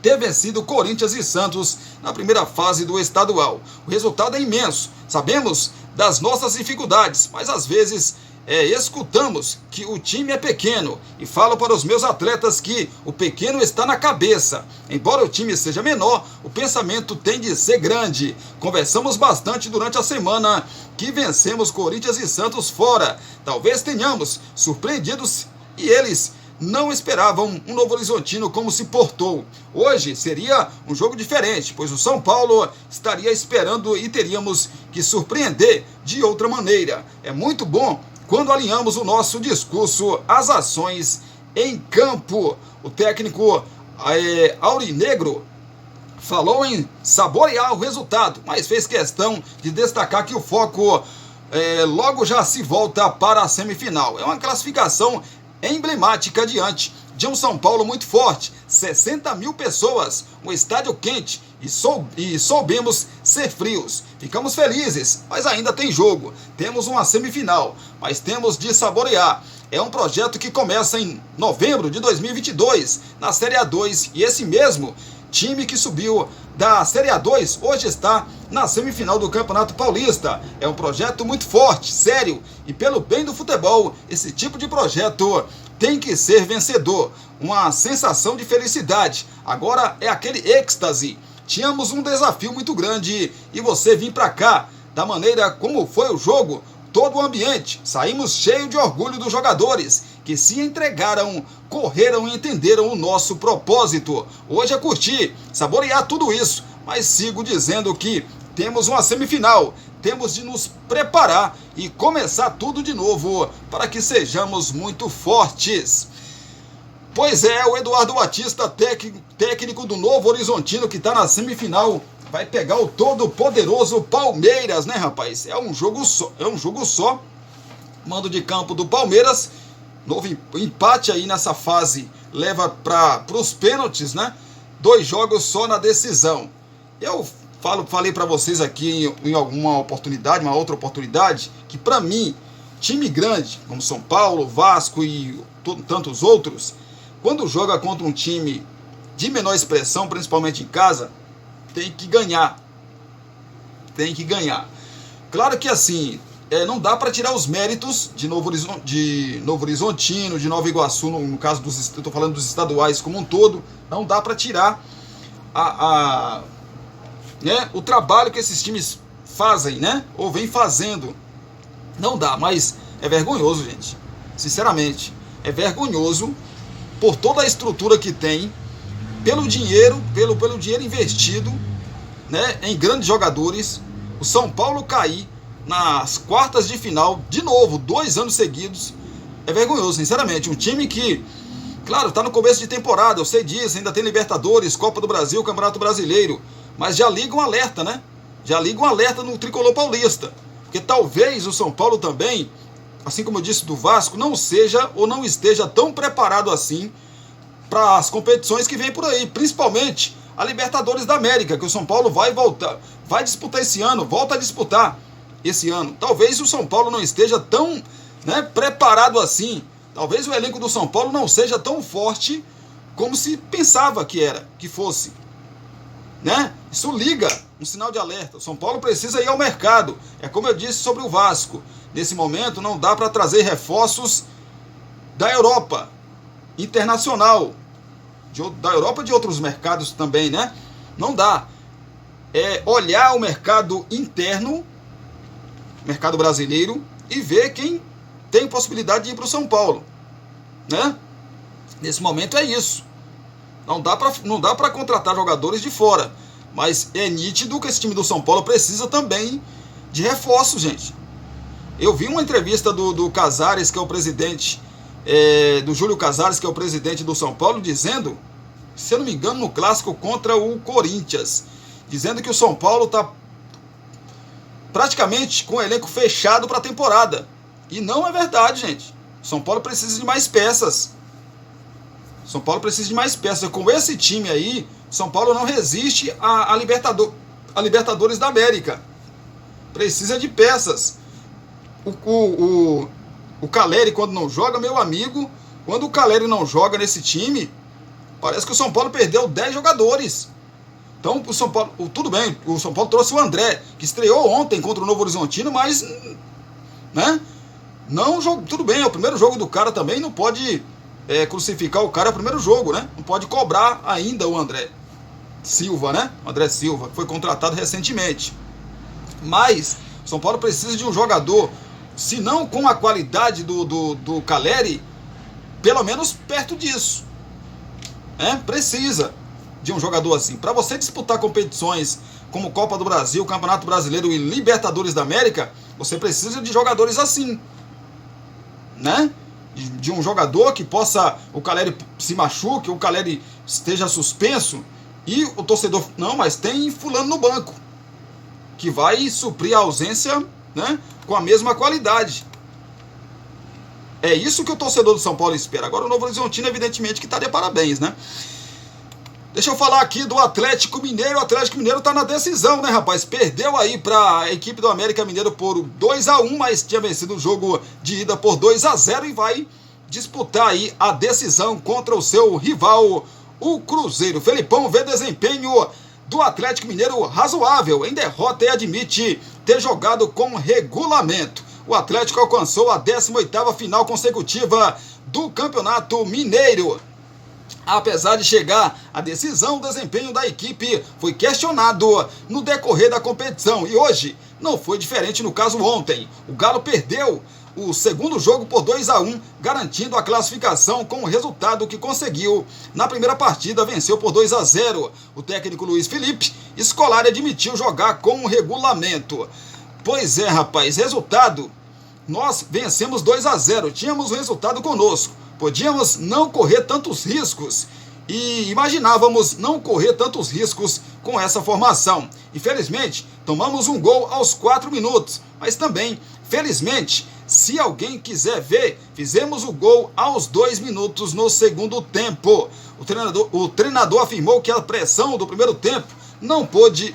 ter vencido Corinthians e Santos na primeira fase do estadual. O resultado é imenso. Sabemos das nossas dificuldades, mas às vezes escutamos que o time é pequeno e falo para os meus atletas que o pequeno está na cabeça. Embora o time seja menor, o pensamento tem de ser grande. Conversamos bastante durante a semana que vencemos Corinthians e Santos fora. Talvez tenhamos surpreendidos e eles não esperavam um Novo Horizontino como se portou. Hoje seria um jogo diferente, pois o São Paulo estaria esperando e teríamos que surpreender de outra maneira. É muito bom quando alinhamos o nosso discurso às ações em campo. O técnico aurinegro falou em saborear o resultado, mas fez questão de destacar que o foco logo já se volta para a semifinal. É uma classificação emblemática diante de um São Paulo muito forte, 60 mil pessoas, um estádio quente e soubemos ser frios. Ficamos felizes, mas ainda tem jogo. Temos uma semifinal, mas temos de saborear. É um projeto que começa em novembro de 2022 na Série A2 e esse mesmo time que subiu da Série A2 hoje está na semifinal do Campeonato Paulista. É um projeto muito forte, sério, e pelo bem do futebol, esse tipo de projeto tem que ser vencedor. Uma sensação de felicidade. Agora é aquele êxtase. Tínhamos um desafio muito grande e você vir para cá, da maneira como foi o jogo, todo o ambiente. Saímos cheio de orgulho dos jogadores que se entregaram, correram e entenderam o nosso propósito. Hoje é curtir, saborear tudo isso, mas sigo dizendo que temos uma semifinal, temos de nos preparar e começar tudo de novo para que sejamos muito fortes. Pois é, o Eduardo Batista, técnico do Novo Horizontino, que está na semifinal, vai pegar o todo poderoso Palmeiras, né, rapaz? É um jogo só. Mando de campo do Palmeiras. Novo empate aí nessa fase leva para os pênaltis, né? 2 jogos só na decisão. Eu falei para vocês aqui em alguma oportunidade, uma outra oportunidade, que para mim, time grande, como São Paulo, Vasco e tantos outros, quando joga contra um time de menor expressão, principalmente em casa, tem que ganhar. Tem que ganhar. Claro que assim, não dá para tirar os méritos de Novo Horizontino, de Nova Iguaçu, no caso eu estou falando dos estaduais como um todo, não dá para tirar o trabalho que esses times fazem, né? Ou vem fazendo. Não dá, mas é vergonhoso, gente. Sinceramente, é vergonhoso por toda a estrutura que tem, pelo dinheiro investido, né, em grandes jogadores, o São Paulo cair nas quartas de final, de novo, 2 anos seguidos, é vergonhoso, sinceramente. Um time que, claro, está no começo de temporada, eu sei disso, ainda tem Libertadores, Copa do Brasil, Campeonato Brasileiro, mas já liga um alerta, né? Já liga um alerta no tricolor paulista, porque talvez o São Paulo também, assim como eu disse do Vasco, não seja ou não esteja tão preparado assim para as competições que vem por aí, principalmente a Libertadores da América, que o São Paulo vai disputar esse ano, volta a disputar esse ano. Talvez o São Paulo não esteja tão, né, preparado assim. Talvez o elenco do São Paulo não seja tão forte como se pensava que fosse, né? Isso liga um sinal de alerta. O São Paulo precisa ir ao mercado. É como eu disse sobre o Vasco. Nesse momento não dá para trazer reforços da Europa, internacional, da Europa e de outros mercados também, né? Não dá. É olhar o mercado interno, mercado brasileiro, e ver quem tem possibilidade de ir para o São Paulo, né? Nesse momento é isso. Não dá para contratar jogadores de fora, mas é nítido que esse time do São Paulo precisa também de reforço, gente. Eu vi uma entrevista do Casares, que é o presidente, do Júlio Casares, que é o presidente do São Paulo, dizendo, se eu não me engano, no clássico contra o Corinthians, dizendo que o São Paulo está praticamente com o elenco fechado para a temporada. E não é verdade, gente. O São Paulo precisa de mais peças. São Paulo precisa de mais peças. Com esse time aí, São Paulo não resiste a Libertadores da América. Precisa de peças. O Caleri, quando não joga, meu amigo, quando o Caleri não joga nesse time, parece que o São Paulo perdeu 10 jogadores. Então, o São Paulo, tudo bem, o São Paulo trouxe o André, que estreou ontem contra o Novo Horizontino, mas, né, não jogou, tudo bem, é o primeiro jogo do cara também, não pode crucificar o cara, é o primeiro jogo, né, não pode cobrar ainda o André Silva, né, o André Silva, que foi contratado recentemente. Mas, o São Paulo precisa de um jogador, se não com a qualidade do Caleri, pelo menos perto disso, precisa de um jogador assim. Para você disputar competições como Copa do Brasil, Campeonato Brasileiro e Libertadores da América, você precisa de jogadores assim, né? De um jogador que possa, o Caleri se machuque, o Caleri esteja suspenso e o torcedor, não, mas tem fulano no banco que vai suprir a ausência, né, com a mesma qualidade. É isso que o torcedor do São Paulo espera. Agora o Novo Horizontino, evidentemente, que está de parabéns, né? Deixa eu falar aqui do Atlético Mineiro. O Atlético Mineiro está na decisão, né, rapaz? Perdeu aí para a equipe do América Mineiro por 2-1, mas tinha vencido o jogo de ida por 2-0 e vai disputar aí a decisão contra o seu rival, o Cruzeiro. Felipão vê desempenho do Atlético Mineiro razoável em derrota e admite ter jogado com regulamento. O Atlético alcançou a 18ª final consecutiva do Campeonato Mineiro. Apesar de chegar à decisão, o desempenho da equipe foi questionado no decorrer da competição e hoje não foi diferente no caso ontem. O Galo perdeu o segundo jogo por 2-1, garantindo a classificação com o resultado que conseguiu. Na primeira partida venceu por 2-0. O técnico Luiz Felipe Scolari admitiu jogar com o regulamento. Pois é, rapaz, resultado, nós vencemos 2-0, tínhamos o resultado conosco. Podíamos não correr tantos riscos e imaginávamos não correr tantos riscos com essa formação. Infelizmente, tomamos um gol aos 4 minutos, mas também, felizmente, Se alguém quiser ver, fizemos o gol aos 2 minutos no segundo tempo. O treinador afirmou que a pressão do primeiro tempo não pode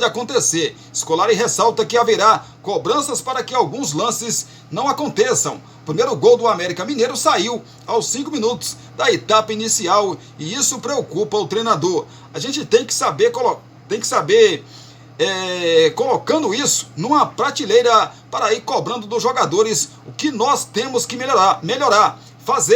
acontecer. Scolari ressalta que haverá cobranças para que alguns lances não aconteçam. O primeiro gol do América Mineiro saiu aos 5 minutos da etapa inicial e isso preocupa o treinador. A gente tem que saber colocando isso numa prateleira para ir cobrando dos jogadores o que nós temos que melhorar,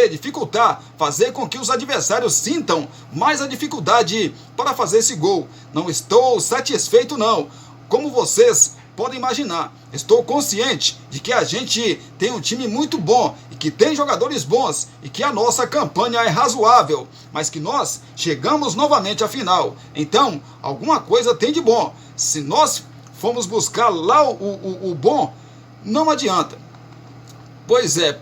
dificultar, fazer com que os adversários sintam mais a dificuldade para fazer esse gol. Não estou satisfeito não, como vocês podem imaginar. Estou consciente de que a gente tem um time muito bom e que tem jogadores bons e que a nossa campanha é razoável, mas que nós chegamos novamente à final. Então, alguma coisa tem de bom. Se nós formos buscar lá o bom, não adianta. Pois é,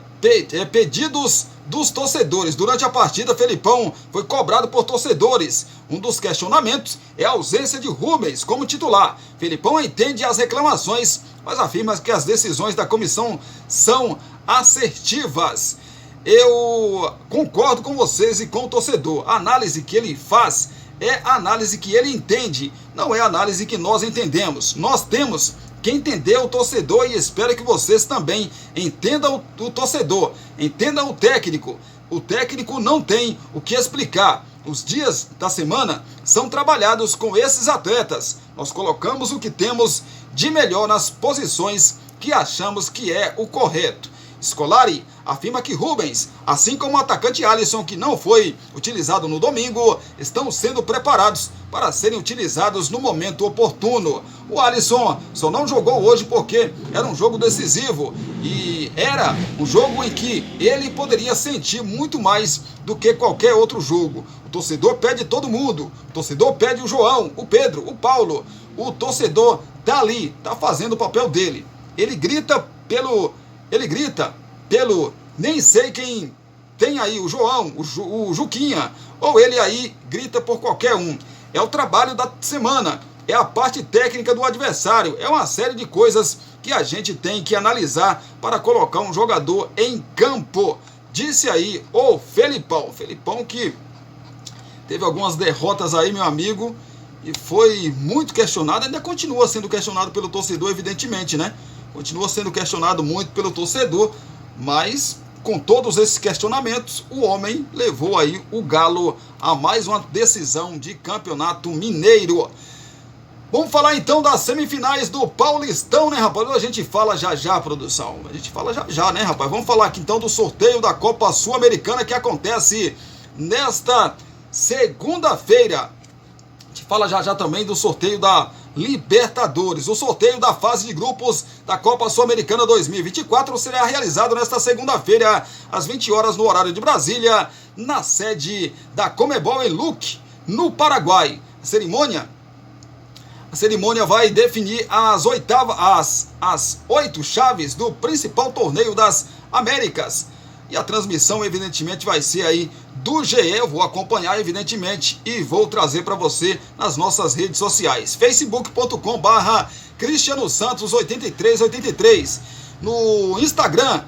pedidos dos torcedores. Durante a partida, Felipão foi cobrado por torcedores. Um dos questionamentos é a ausência de Rubens como titular. Felipão entende as reclamações, mas afirma que as decisões da comissão são assertivas. Eu concordo com vocês e com o torcedor. A análise que ele faz é a análise que ele entende, não é a análise que nós entendemos. Nós temos que entender o torcedor e espero que vocês também entendam o torcedor, entendam o técnico. O técnico não tem o que explicar. Os dias da semana são trabalhados com esses atletas. Nós colocamos o que temos de melhor nas posições que achamos que é o correto. Scolari afirma que Rubens, assim como o atacante Alisson, que não foi utilizado no domingo, estão sendo preparados para serem utilizados no momento oportuno. O Alisson só não jogou hoje porque era um jogo decisivo e era um jogo em que ele poderia sentir muito mais do que qualquer outro jogo. O torcedor pede todo mundo, o torcedor pede o João, o Pedro, o Paulo. O torcedor tá ali, tá fazendo o papel dele. Ele grita pelo, nem sei quem tem aí, o João, o Juquinha, ou ele aí grita por qualquer um. É o trabalho da semana, é a parte técnica do adversário, é uma série de coisas que a gente tem que analisar para colocar um jogador em campo. Disse aí o Felipão que teve algumas derrotas aí, meu amigo, e foi muito questionado, ainda continua sendo questionado pelo torcedor, evidentemente, né? Continua sendo questionado muito pelo torcedor, mas com todos esses questionamentos, o homem levou aí o Galo a mais uma decisão de campeonato mineiro. Vamos falar então das semifinais do Paulistão, né, rapaz? A gente fala já, produção. A gente fala já, né, rapaz? Vamos falar aqui então do sorteio da Copa Sul-Americana que acontece nesta segunda-feira. A gente fala já também do sorteio da Libertadores. O sorteio da fase de grupos da Copa Sul-Americana 2024 será realizado nesta segunda-feira, às 20 horas, no horário de Brasília, na sede da Conmebol em Luque, no Paraguai. A cerimônia vai definir as 8 chaves do principal torneio das Américas. E a transmissão, evidentemente, vai ser aí do GE. Eu vou acompanhar, evidentemente, e vou trazer para você nas nossas redes sociais. facebook.com/Cristiano Santos 8383. No Instagram,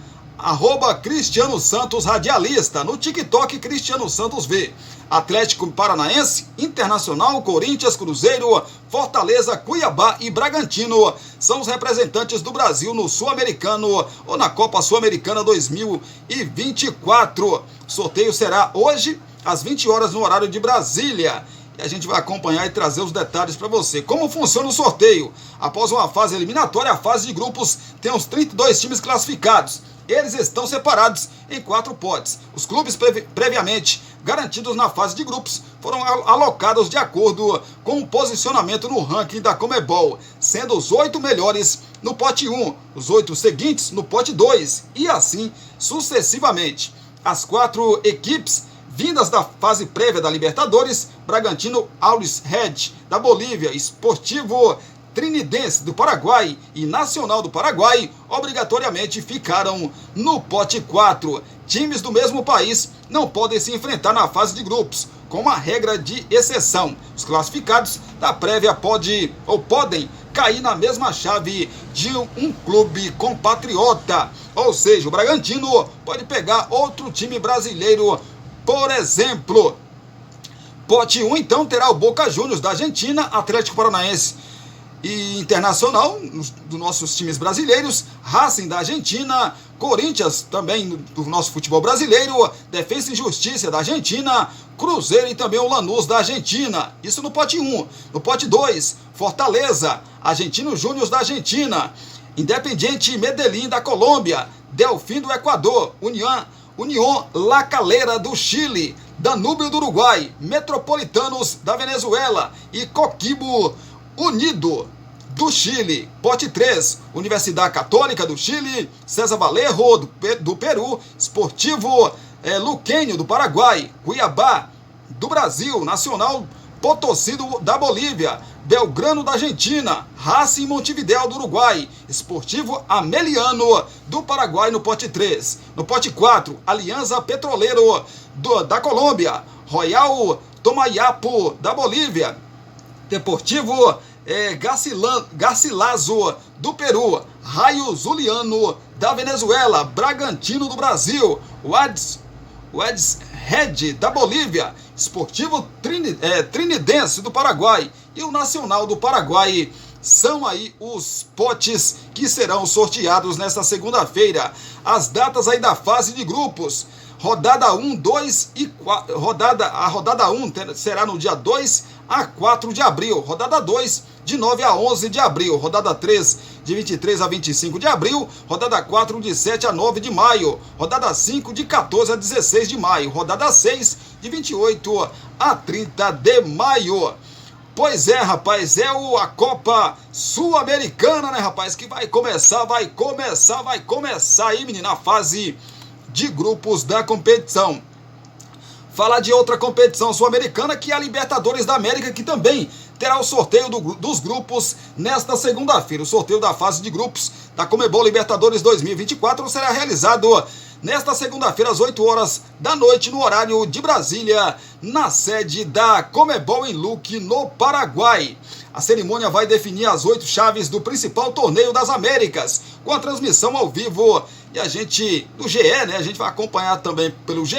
@Cristiano Santos Radialista. No TikTok, Cristiano Santos V. Atlético Paranaense, Internacional, Corinthians, Cruzeiro, Fortaleza, Cuiabá e Bragantino são os representantes do Brasil no Sul-Americano ou na Copa Sul-Americana 2024. O sorteio será hoje, às 20 horas, no horário de Brasília. E a gente vai acompanhar e trazer os detalhes para você. Como funciona o sorteio? Após uma fase eliminatória, a fase de grupos tem os 32 times classificados. Eles estão separados em 4 potes. Os clubes previamente garantidos na fase de grupos foram alocados de acordo com o posicionamento no ranking da Conmebol, sendo os 8 melhores no pote 1, os 8 seguintes no pote 2 e assim sucessivamente. As 4 equipes vindas da fase prévia da Libertadores, Bragantino, Always Red da Bolívia, Sportivo Trinidense do Paraguai e Nacional do Paraguai, obrigatoriamente ficaram no pote 4. Times do mesmo país não podem se enfrentar na fase de grupos, com uma regra de exceção. Os classificados da prévia podem cair na mesma chave de um clube compatriota. Ou seja, o Bragantino pode pegar outro time brasileiro, por exemplo. Pote 1, então, terá o Boca Juniors da Argentina, Atlético Paranaense e Internacional, dos nossos times brasileiros, Racing da Argentina, Corinthians também do nosso futebol brasileiro, Defensa e Justiça da Argentina, Cruzeiro e também o Lanús da Argentina. Isso no pote 1. No pote 2, Fortaleza, Argentinos Júnior da Argentina, Independiente Medellín da Colômbia, Delfim do Equador, União La Calera do Chile, Danúbio do Uruguai, Metropolitanos da Venezuela e Coquimbo Unido do Chile. Pote 3, Universidade Católica do Chile, César Vallejo do Peru, Sportivo Luqueño do Paraguai, Cuiabá do Brasil, Nacional Potosí da Bolívia, Belgrano da Argentina, Racing Montevideo do Uruguai, Sportivo Ameliano do Paraguai no pote 3. No pote 4, Alianza Petroleiro da Colômbia, Royal Tomayapo da Bolívia, Deportivo Garcilaso do Peru, Raio Zuliano da Venezuela, Bragantino do Brasil, Weds Red da Bolívia, Sportivo Trinidense do Paraguai e o Nacional do Paraguai. São aí os potes que serão sorteados nesta segunda-feira. As datas aí da fase de grupos. Rodada 1, 2 e 4. A rodada 1 será no dia 2 a 4 de abril. Rodada 2, de 9 a 11 de abril. Rodada 3, de 23 a 25 de abril. Rodada 4, de 7 a 9 de maio. Rodada 5, de 14 a 16 de maio. Rodada 6, de 28 a 30 de maio. Pois é, rapaz, a Copa Sul-Americana, né, rapaz, que vai começar aí, menina, a fase de grupos da competição. Falar de outra competição sul-americana, que é a Libertadores da América, que também terá o sorteio dos grupos nesta segunda-feira. O sorteio da fase de grupos da Conmebol Libertadores 2024 será realizado nesta segunda-feira, às 8 horas da noite, no horário de Brasília, na sede da Conmebol em Luque, no Paraguai. A cerimônia vai definir as 8 chaves do principal torneio das Américas, com a transmissão ao vivo. E a gente, do GE, né? A gente vai acompanhar também pelo GE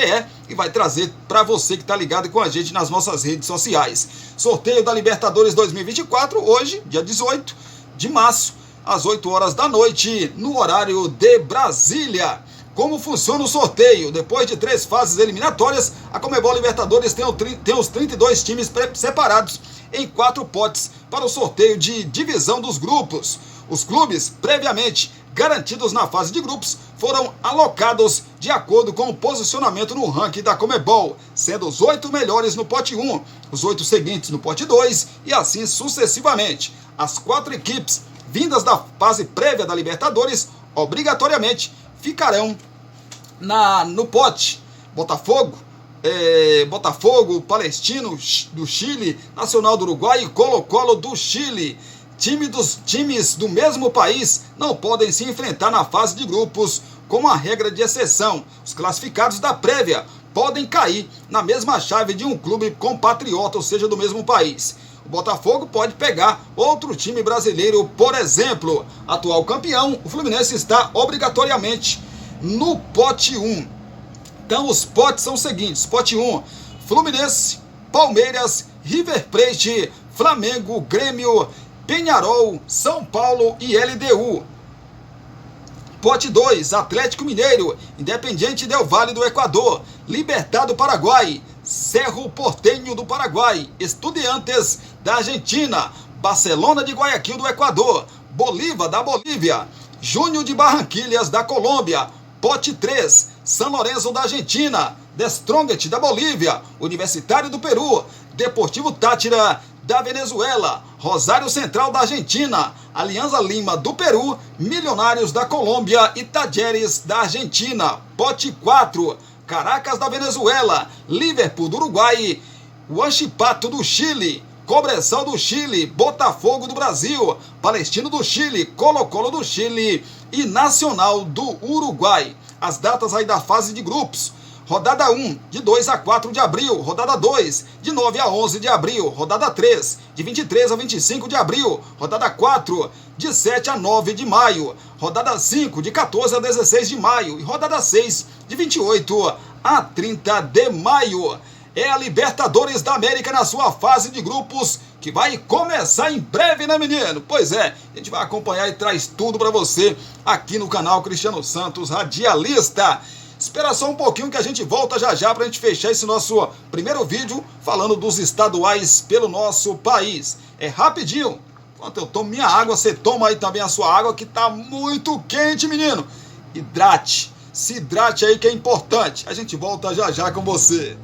e vai trazer para você que está ligado com a gente nas nossas redes sociais. Sorteio da Libertadores 2024, hoje, dia 18 de março, às 8 horas da noite, no horário de Brasília. Como funciona o sorteio? Depois de 3 fases eliminatórias, a Conmebol Libertadores tem os 32 times separados em 4 potes para o sorteio de divisão dos grupos. Os clubes, previamente garantidos na fase de grupos, foram alocados de acordo com o posicionamento no ranking da Conmebol, sendo os 8 melhores no pote 1, os 8 seguintes no pote 2 e assim sucessivamente. As 4 equipes vindas da fase prévia da Libertadores, obrigatoriamente, ficarão no pote. Botafogo, Palestino do Chile, Nacional do Uruguai e Colo-Colo do Chile. Times do mesmo país não podem se enfrentar na fase de grupos, com a regra de exceção. Os classificados da prévia podem cair na mesma chave de um clube compatriota, ou seja, do mesmo país. O Botafogo pode pegar outro time brasileiro, por exemplo. Atual campeão, o Fluminense está obrigatoriamente no pote 1. Então os potes são os seguintes: pote 1, Fluminense, Palmeiras, River Plate, Flamengo, Grêmio, Peñarol, São Paulo e LDU. Pote 2, Atlético Mineiro, Independiente del Valle do Equador, Libertad do Paraguai, Cerro Porteño do Paraguai, Estudiantes da Argentina, Barcelona de Guayaquil do Equador, Bolívar da Bolívia, Júnior de Barranquilhas da Colômbia. Pote 3, São Lourenço da Argentina, The Strongest da Bolívia, Universitário do Peru, Deportivo Táchira da Venezuela, Rosário Central da Argentina, Alianza Lima do Peru, Milionários da Colômbia e Talleres da Argentina. Pote 4, Caracas da Venezuela, Liverpool do Uruguai, Huachipato do Chile, Cobresal do Chile, Botafogo do Brasil, Palestino do Chile, Colo-Colo do Chile e Nacional do Uruguai. As datas aí da fase de grupos. Rodada 1, de 2 a 4 de abril. Rodada 2, de 9 a 11 de abril. Rodada 3, de 23 a 25 de abril. Rodada 4, de 7 a 9 de maio. Rodada 5, de 14 a 16 de maio. E rodada 6, de 28 a 30 de maio. É a Libertadores da América na sua fase de grupos, que vai começar em breve, né, menino? Pois é, a gente vai acompanhar e traz tudo para você aqui no canal Cristiano Santos Radialista. Espera só um pouquinho que a gente volta já já pra gente fechar esse nosso primeiro vídeo falando dos estaduais pelo nosso país. É rapidinho. Enquanto eu tomo minha água, você toma aí também a sua água, que tá muito quente, menino. Hidrate. Se hidrate aí, que é importante. A gente volta já já com você.